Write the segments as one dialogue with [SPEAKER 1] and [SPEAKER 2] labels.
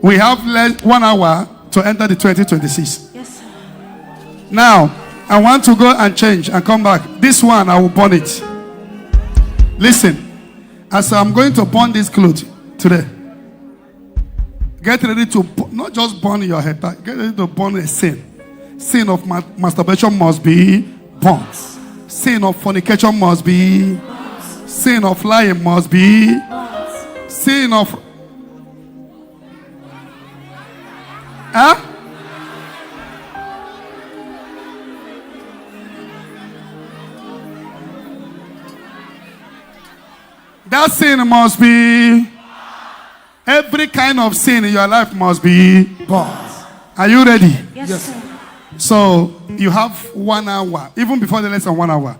[SPEAKER 1] We have less 1 hour to enter the 2026.
[SPEAKER 2] Yes, sir.
[SPEAKER 1] Now, I want to go and change and come back. This one, I will burn it. Listen, as I'm going to burn this clothes today, get ready to not just burn your head, get ready to burn a sin. Sin of masturbation must be burnt. Sin of fornication must be burnt. Sin of lying must be burnt. Sin of that sin must be, every kind of sin in your life must be burnt. Are you ready?
[SPEAKER 2] Yes, sir.
[SPEAKER 1] So you have 1 hour, even before the lesson, 1 hour.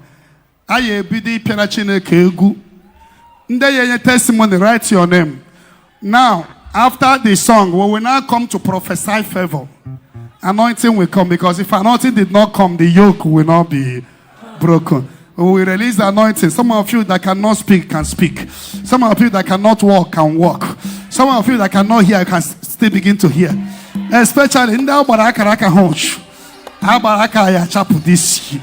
[SPEAKER 1] I be the Perachine Kegu. Your testimony, write your name. Now, after the song, we will now come to prophesy favor. Anointing will come, because if anointing did not come, the yoke will not be broken. We will release the anointing. Some of you that cannot speak can speak. Some of you that cannot walk can walk. Some of you that cannot hear can still begin to hear. Especially in the Baraka Hunch. This year.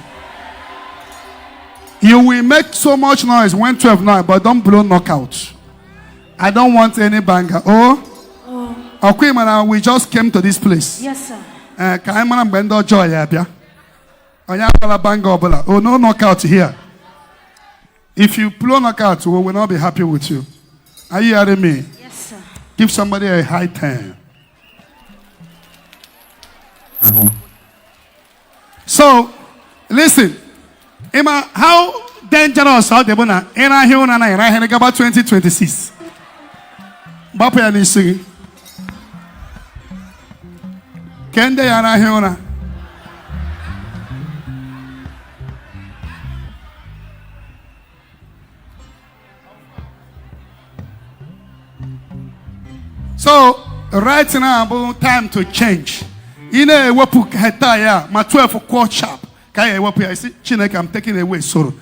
[SPEAKER 1] You will make so much noise when 12 now, but don't blow knockout. I don't want any banger. Okay, man, we just came to this place.
[SPEAKER 2] Yes, sir.
[SPEAKER 1] Oh, no knockout here. If you blow knockout, we will not be happy with you. Are you hearing me?
[SPEAKER 2] Yes, sir.
[SPEAKER 1] Give somebody a high 10. So, listen. Emma, how dangerous are they? In a hill and I had about 2026. Bapa and singing. Can they are here? So, right now, time to change. In a wapu hetaya, my 12 quart sharp. I see, Chinek, I'm taking away sorrow.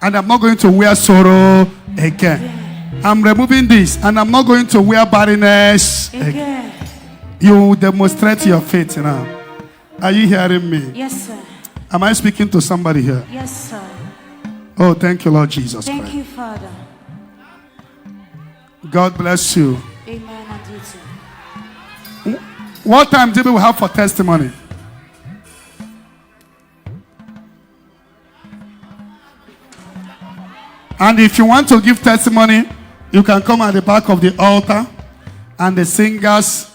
[SPEAKER 1] And I'm not going to wear sorrow again. I'm removing this, and I'm not going to wear barrenness again. You demonstrate your faith now. Are you hearing me?
[SPEAKER 2] Yes, sir.
[SPEAKER 1] Am I speaking to somebody here?
[SPEAKER 2] Yes, sir.
[SPEAKER 1] Oh, thank you, Lord Jesus
[SPEAKER 2] Thank
[SPEAKER 1] Christ.
[SPEAKER 2] you, Father.
[SPEAKER 1] God bless you.
[SPEAKER 2] Amen. And you too.
[SPEAKER 1] What time do we have for testimony? And if you want to give testimony, you can come at the back of the altar, and the singers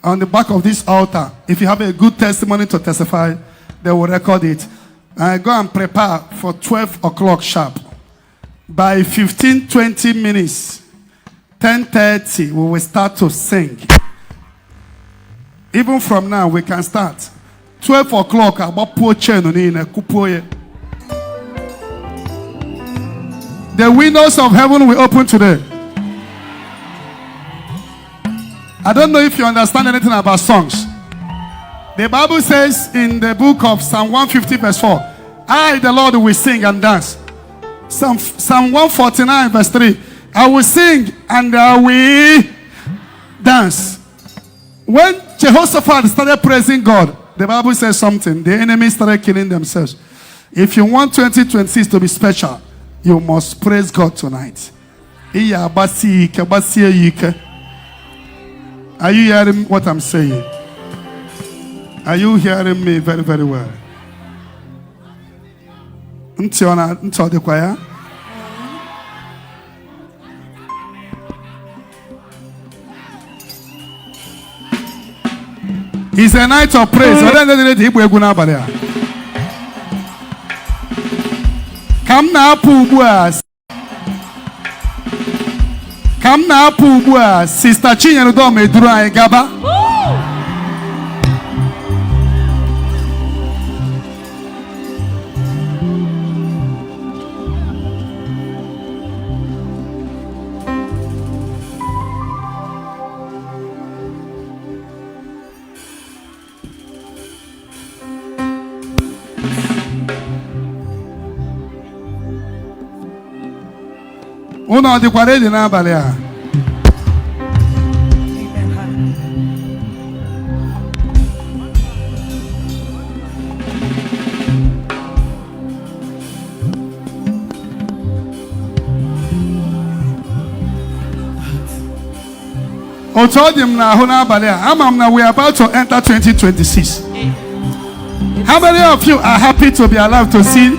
[SPEAKER 1] on the back of this altar. If you have a good testimony to testify, they will record it. And go and prepare for 12 o'clock sharp. By 15-20 minutes, 10:30, we will start to sing. Even from now, we can start. 12 o'clock, about poor the windows of heaven will open today. I don't know if you understand anything about songs. The Bible says in the book of Psalm 150 verse 4, I, the Lord, will sing and dance. Psalm 149 verse 3, I will sing and I will dance. When Jehoshaphat started praising God, the Bible says something. The enemies started killing themselves. If you want 2026 to be special, you must praise God tonight. Are you hearing what I'm saying? Are you hearing me very, very well? The choir. It's a night of praise. Come now, Pubua. Come now, Pubua. Sister Chinyano Dome Dura Gaba. Uno di 40 na balea. I told him now, we are about to enter 2026. How many of you are happy to be alive to see?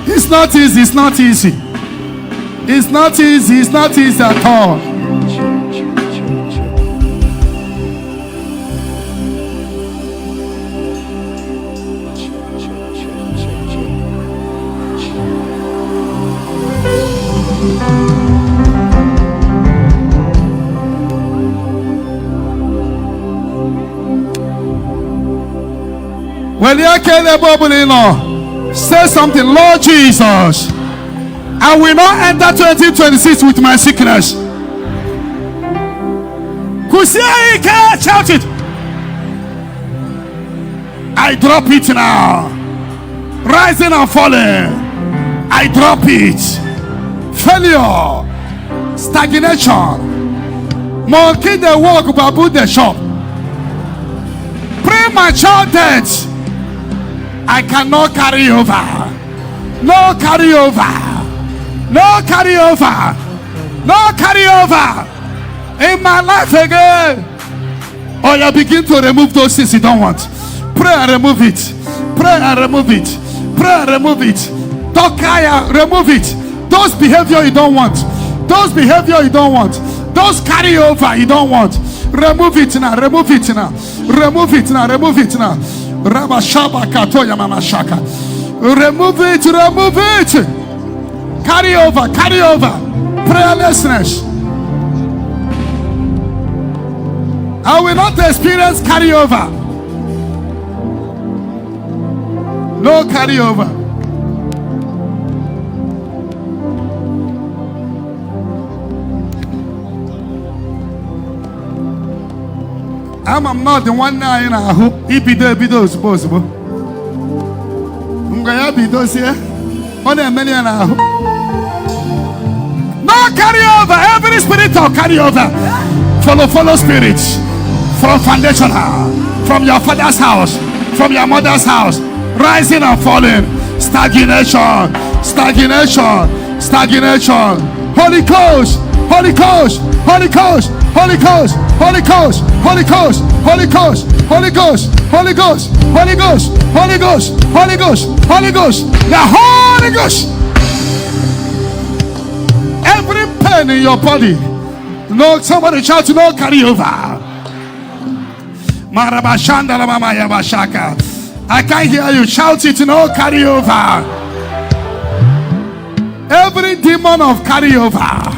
[SPEAKER 1] It's not easy. It's not easy. It's not easy. It's not easy at all. When you can say something, Lord Jesus, I will not enter 2026 with my sickness. Shout it. I drop it now. Rising and falling. I drop it. Failure. Stagnation. Monkey the walk, babu the shop. Premature death. I cannot carry over. No carry over. No carry over. No carry over. In my life again. Oh, you begin to remove those things you don't want. Pray and remove it. Pray and remove it. Pray and remove it. Tokaya, remove it. Those behavior you don't want. Those behavior you don't want. Those carry over you don't want. Remove it now. Remove it now. Remove it now. Remove it now. Rabashaba katoya mama shaka. Remove it. Remove it. Carry over. Carry over. Prayerlessness. I will not experience carryover. No carryover. I'm not the one now in a hope. Ibido is possible. Ngaya bidos here. On a million. No carryover. Every spirit of carryover. Follow spirits. From foundational, from your father's house, from your mother's house, rising and falling, stagnation, stagnation, stagnation. Holy Ghost, Holy Ghost, Holy Ghost, Holy Ghost, Holy Ghost, Holy Ghost, Holy Ghost, Holy Ghost, Holy Ghost, Holy Ghost, Holy Ghost, Holy Ghost, Holy Ghost, the Holy Ghost. Every pain in your body, no, somebody shout, no carry over. I can't hear you. Shout it, no carry over. Every demon of carry over.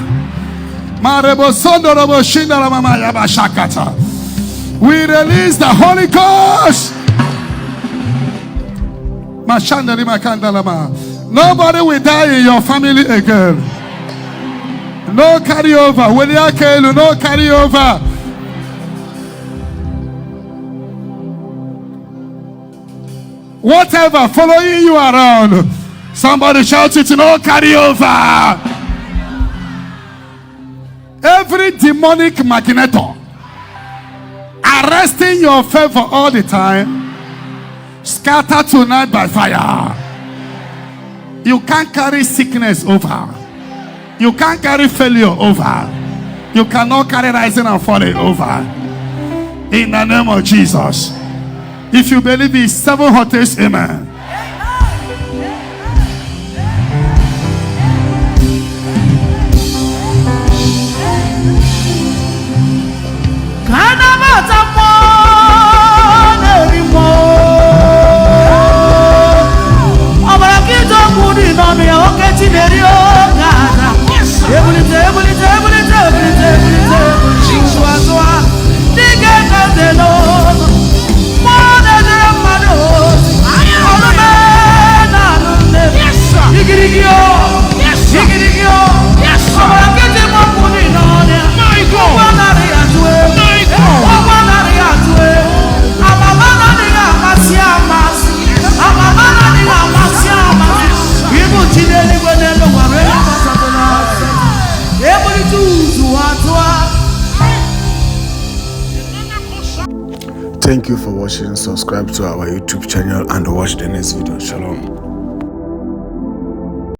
[SPEAKER 1] We release the Holy Ghost. Nobody will die in your family again. No carry over. No carry over. Whatever following you around, somebody shout it, no carry over. Every demonic magnetor arresting your favor all the time, scatter tonight by fire. You can't carry sickness over. You can't carry failure over. You cannot carry rising and falling over. In the name of Jesus. If you believe it, 7 hottest amen.
[SPEAKER 3] Thank you for watching. Subscribe to our YouTube channel and watch the next video. Shalom.